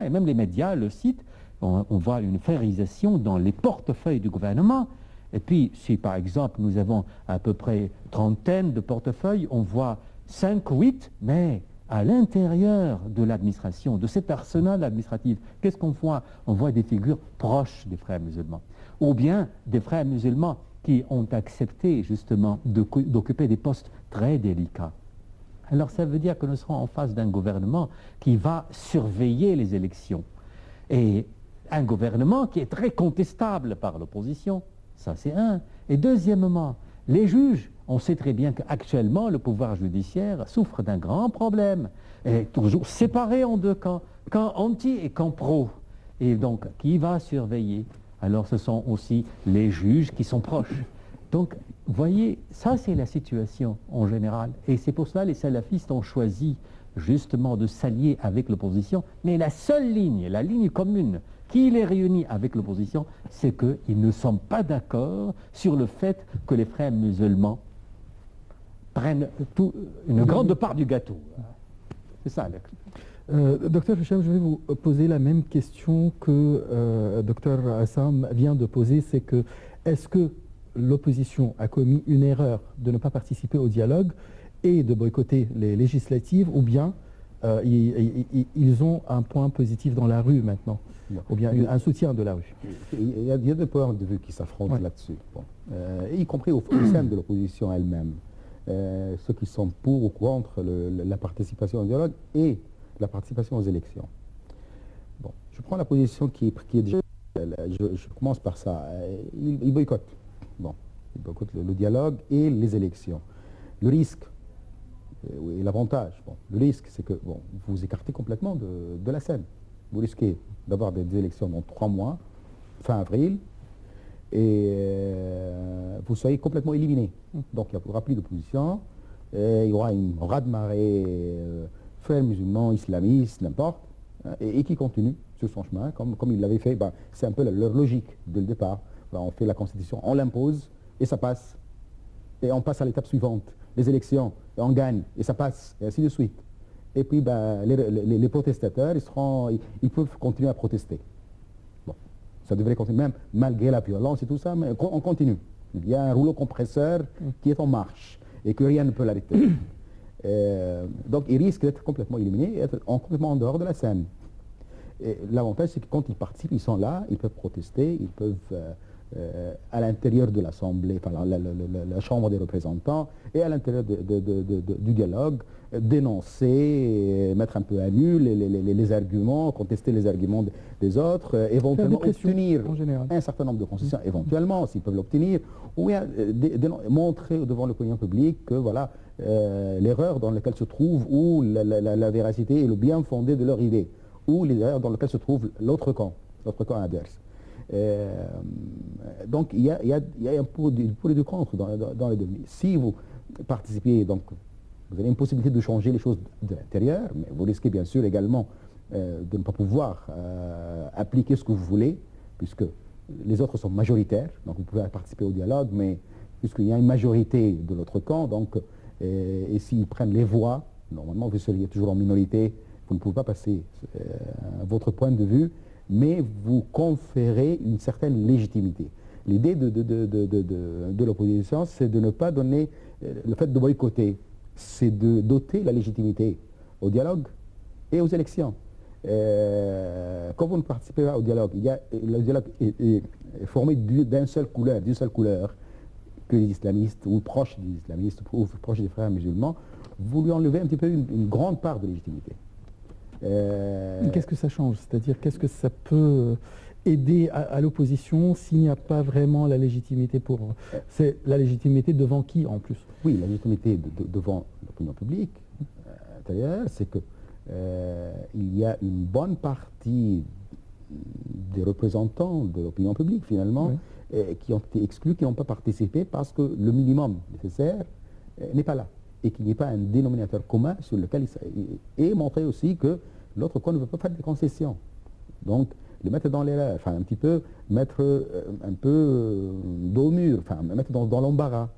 Et même les médias le citent. On voit une frérisation dans les portefeuilles du gouvernement. Et puis, si par exemple nous avons à peu près trentaine de portefeuilles, on voit 5 ou 8, mais à l'intérieur de l'administration, de ces personnels administratifs, qu'est-ce qu'on voit? On voit des figures proches des frères musulmans. Ou bien des frères musulmans qui ont accepté justement d'occuper des postes très délicats. Alors ça veut dire que nous serons en face d'un gouvernement qui va surveiller les élections. Et un gouvernement qui est très contestable par l'opposition. Ça, c'est un. Et deuxièmement, les juges, on sait très bien qu'actuellement, le pouvoir judiciaire souffre d'un grand problème. Et toujours séparé en deux camps, camp anti et camp pro. Et donc, qui va surveiller? Alors, ce sont aussi les juges qui sont proches. Donc, voyez, ça, c'est la situation en général. Et c'est pour cela que les salafistes ont choisi justement de s'allier avec l'opposition. Mais la seule ligne, la ligne commune qui les réunit avec l'opposition, c'est qu'ils ne sont pas d'accord sur le fait que les frères musulmans prennent une grande part du gâteau. C'est ça. Docteur Hicham, je vais vous poser la même question que Docteur Assam vient de poser, c'est que est-ce que l'opposition a commis une erreur de ne pas participer au dialogue et de boycotter les législatives, ou bien ils ont un point positif dans la rue maintenant, ou bien un soutien de la rue? Il y a deux points de vue qui s'affrontent là-dessus, y compris au sein de l'opposition elle-même. Ceux qui sont pour ou contre la participation au dialogue et la participation aux élections. Bon, je prends la position qui est déjà... Je commence par ça. Ils boycottent. Bon, ils boycottent le dialogue et les élections. Le risque, et l'avantage, le risque, c'est que vous vous écartez complètement de la scène. Vous risquez d'avoir des élections dans 3 mois, fin avril, et vous soyez complètement éliminé. Donc il n'y aura plus d'opposition, il y aura une raz-de-marée, frères musulmans, islamistes, n'importe, et qui continue sur son chemin, comme il l'avait fait. C'est un peu leur logique dès le départ. On fait la constitution, on l'impose, et ça passe. Et on passe à l'étape suivante, les élections, et on gagne, et ça passe, et ainsi de suite. Et puis les protestateurs, ils peuvent continuer à protester. Bon, ça devrait continuer, même malgré la violence et tout ça, mais on continue. Il y a un rouleau compresseur qui est en marche, et que rien ne peut l'arrêter. Donc ils risquent d'être complètement éliminés, et être complètement en dehors de la scène. L'avantage, c'est que quand ils participent, ils sont là, ils peuvent protester, ils peuvent, à l'intérieur de l'Assemblée, enfin la Chambre des représentants, et à l'intérieur du dialogue, dénoncer, mettre un peu à nu les arguments, contester les arguments des autres, éventuellement obtenir un certain nombre de concessions, éventuellement, s'ils peuvent l'obtenir, ou bien montrer devant l'opinion publique que voilà l'erreur dans laquelle se trouve, ou la véracité et le bien fondé de leur idée, ou les erreurs dans lesquelles se trouve l'autre camp adverse. Donc il y a un pour et du contre dans les deux. Si vous participez, donc vous avez une possibilité de changer les choses de l'intérieur, mais vous risquez bien sûr également de ne pas pouvoir appliquer ce que vous voulez, puisque les autres sont majoritaires, donc vous pouvez participer au dialogue, mais puisqu'il y a une majorité de l'autre camp, donc, et s'ils prennent les voix, normalement vous seriez toujours en minorité, vous ne pouvez pas passer votre point de vue, mais vous conférez une certaine légitimité. L'idée de l'opposition, c'est de ne pas donner, le fait de boycotter, c'est de doter la légitimité au dialogue et aux élections. Quand vous ne participez pas au dialogue, le dialogue est formé d'une seule couleur que les islamistes, ou proches des islamistes, ou proches des frères musulmans, vous lui enlevez un petit peu une grande part de légitimité. Qu'est-ce que ça change? C'est-à-dire, qu'est-ce que ça peut aider à l'opposition s'il n'y a pas vraiment la légitimité pour... C'est la légitimité devant qui, en plus? Oui, la légitimité devant l'opinion publique intérieure, c'est que il y a une bonne partie des représentants de l'opinion publique, finalement, qui ont été exclus, qui n'ont pas participé parce que le minimum nécessaire n'est pas là, et qu'il n'y ait pas un dénominateur commun sur lequel et montrer aussi que l'autre camp ne veut pas faire des concessions. Donc, les mettre dans l'erreur, enfin un petit peu, mettre un peu dos au mur, enfin mettre dans l'embarras.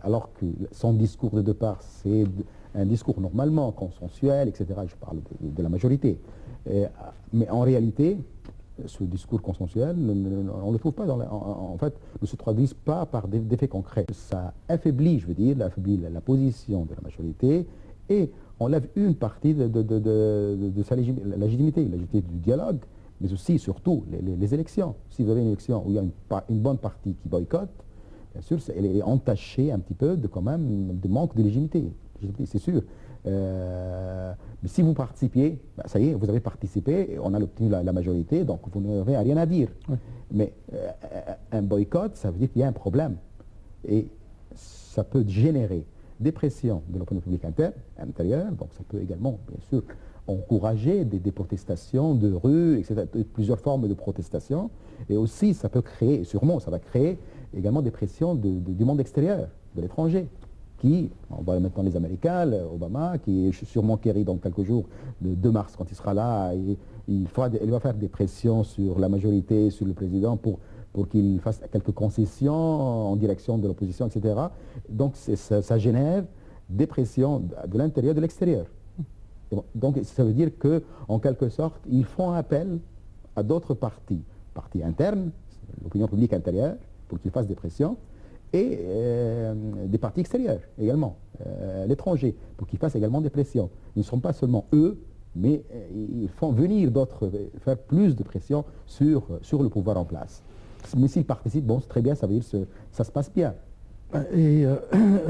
Alors que son discours de départ, c'est un discours normalement consensuel, etc. Je parle de la majorité. Mais en réalité, ce discours consensuel, on ne le trouve pas en fait, ne se traduit pas par des faits concrets. Ça affaiblit, je veux dire, affaiblit la position de la majorité et enlève une partie de sa légitimité du dialogue, mais aussi, surtout, les élections. Si vous avez une élection où il y a une bonne partie qui boycotte, bien sûr, elle est entachée un petit peu quand même de manque de légitimité. C'est sûr. Mais si vous participiez, ça y est, vous avez participé, et on a obtenu la majorité, donc vous n'avez rien à dire. Oui. Mais un boycott, ça veut dire qu'il y a un problème. Et ça peut générer des pressions de l'opinion publique intérieure, donc ça peut également, bien sûr, encourager des protestations de rue, etc., plusieurs formes de protestation. Et aussi, ça peut créer, sûrement, ça va créer également des pressions du monde extérieur, de l'étranger. On voit maintenant les Américains, Obama, qui est sûrement Kerry dans quelques jours, le 2 mars, quand il sera là, il va faire des pressions sur la majorité, sur le président, pour qu'il fasse quelques concessions en direction de l'opposition, etc. Donc ça génère des pressions de l'intérieur et de l'extérieur. Donc ça veut dire qu'en quelque sorte, ils font appel à d'autres partis internes, l'opinion publique intérieure, pour qu'ils fassent des pressions, et des partis extérieurs également, l'étranger, pour qu'ils fassent également des pressions. Ils ne sont pas seulement eux, mais ils font venir d'autres, faire plus de pression sur le pouvoir en place. Mais s'ils participent, bon, c'est très bien, ça veut dire que ça se passe bien. Et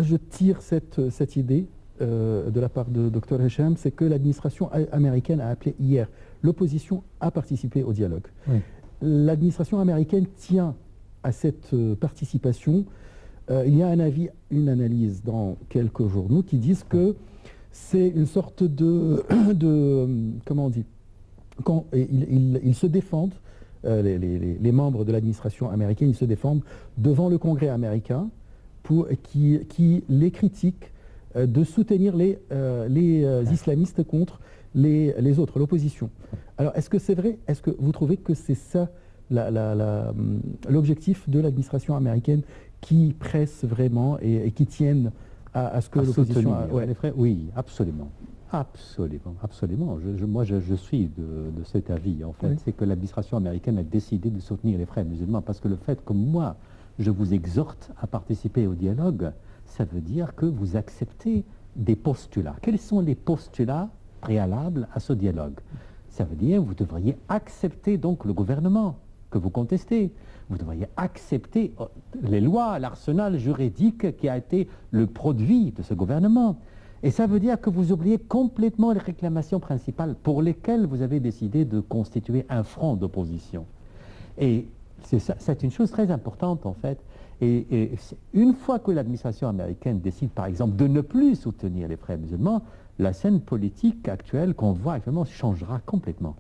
je tire cette idée de la part de Dr Hicham, c'est que l'administration américaine a appelé hier l'opposition à participer au dialogue. Oui. L'administration américaine tient à cette participation. Il y a une analyse dans quelques journaux qui disent que c'est une sorte de comment on dit, quand ils se défendent, les membres de l'administration américaine, ils se défendent devant le Congrès américain qui les critique de soutenir les islamistes contre les autres, l'opposition. Alors, est-ce que c'est vrai? Est-ce que vous trouvez que c'est ça l'objectif de l'administration américaine qui presse vraiment et qui tiennent à ce que l'opposition... les frères, oui, absolument. Absolument, absolument. Moi, je suis de cet avis, en fait. Oui. C'est que l'administration américaine a décidé de soutenir les frères musulmans parce que le fait que moi, je vous exhorte à participer au dialogue, ça veut dire que vous acceptez des postulats. Quels sont les postulats préalables à ce dialogue? Ça veut dire que vous devriez accepter donc le gouvernement que vous contestez. Vous devriez accepter les lois, l'arsenal juridique qui a été le produit de ce gouvernement. Et ça veut dire que vous oubliez complètement les réclamations principales pour lesquelles vous avez décidé de constituer un front d'opposition. Et c'est une chose très importante, en fait. Et une fois que l'administration américaine décide, par exemple, de ne plus soutenir les frères musulmans, la scène politique actuelle qu'on voit actuellement changera complètement.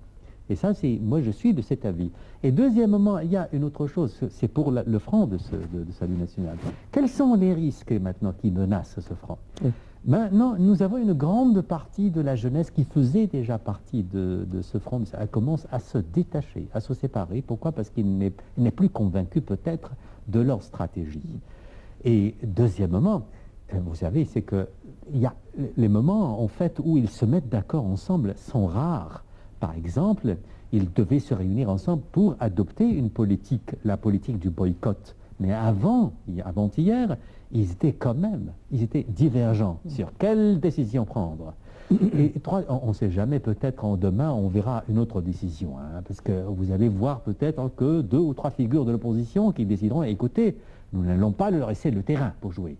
Et ça, moi, je suis de cet avis. Et deuxièmement, il y a une autre chose, c'est pour le front de Salut National. Quels sont les risques maintenant qui menacent ce front? Oui. Maintenant, nous avons une grande partie de la jeunesse qui faisait déjà partie de ce front. Elle commence à se détacher, à se séparer. Pourquoi? Parce qu'il n'est plus convaincu peut-être de leur stratégie. Et deuxièmement, vous savez, c'est que les moments en fait où ils se mettent d'accord ensemble sont rares. Par exemple, ils devaient se réunir ensemble pour adopter une politique, la politique du boycott. Mais avant-hier, ils étaient divergents sur quelle décision prendre. Et on ne sait jamais, peut-être demain, on verra une autre décision. Parce que vous allez voir peut-être que 2 ou 3 figures de l'opposition qui décideront, écoutez, nous n'allons pas leur laisser le terrain pour jouer.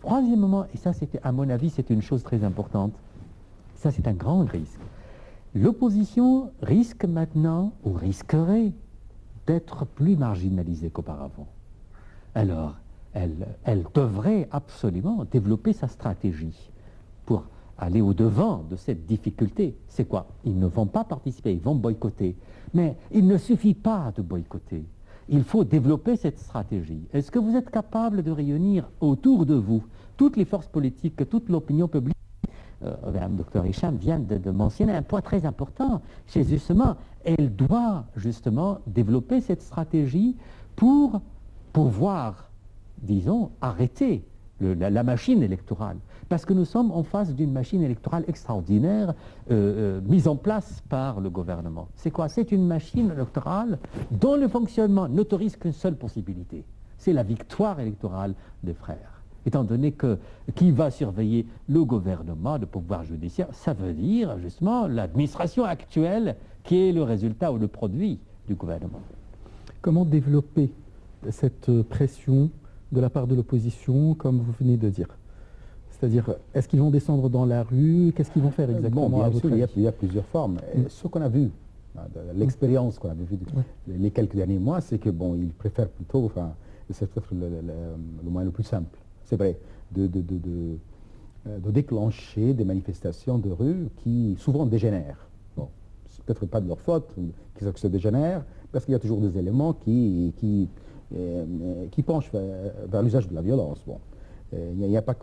Troisièmement, et ça, à mon avis, c'est une chose très importante, ça c'est un grand risque. L'opposition risque maintenant, ou risquerait, d'être plus marginalisée qu'auparavant. Alors, elle devrait absolument développer sa stratégie pour aller au-devant de cette difficulté. C'est quoi? Ils ne vont pas participer, ils vont boycotter. Mais il ne suffit pas de boycotter. Il faut développer cette stratégie. Est-ce que vous êtes capable de réunir autour de vous toutes les forces politiques, toute l'opinion publique? Dr Hicham vient de mentionner un point très important. C'est justement, elle doit justement développer cette stratégie pour pouvoir, disons, arrêter la machine électorale. Parce que nous sommes en face d'une machine électorale extraordinaire mise en place par le gouvernement. C'est quoi? C'est une machine électorale dont le fonctionnement n'autorise qu'une seule possibilité. C'est la victoire électorale des frères. Étant donné que qui va surveiller le gouvernement, le pouvoir judiciaire, ça veut dire justement l'administration actuelle qui est le résultat ou le produit du gouvernement. Comment développer cette pression de la part de l'opposition, comme vous venez de dire? C'est-à-dire, est-ce qu'ils vont descendre dans la rue? Qu'est-ce qu'ils vont faire exactement? Bon, à bien votre sûr, avis? il y a plusieurs formes. Ce qu'on a vu, l'expérience qu'on a vue les quelques derniers mois, c'est que bon, ils préfèrent plutôt, enfin, c'est peut-être le moyen le plus simple, c'est vrai, de déclencher des manifestations de rue qui souvent dégénèrent. Bon, c'est peut-être pas de leur faute que ça dégénère, parce qu'il y a toujours des éléments qui penchent vers l'usage de la violence. Bon, il n'y a pas que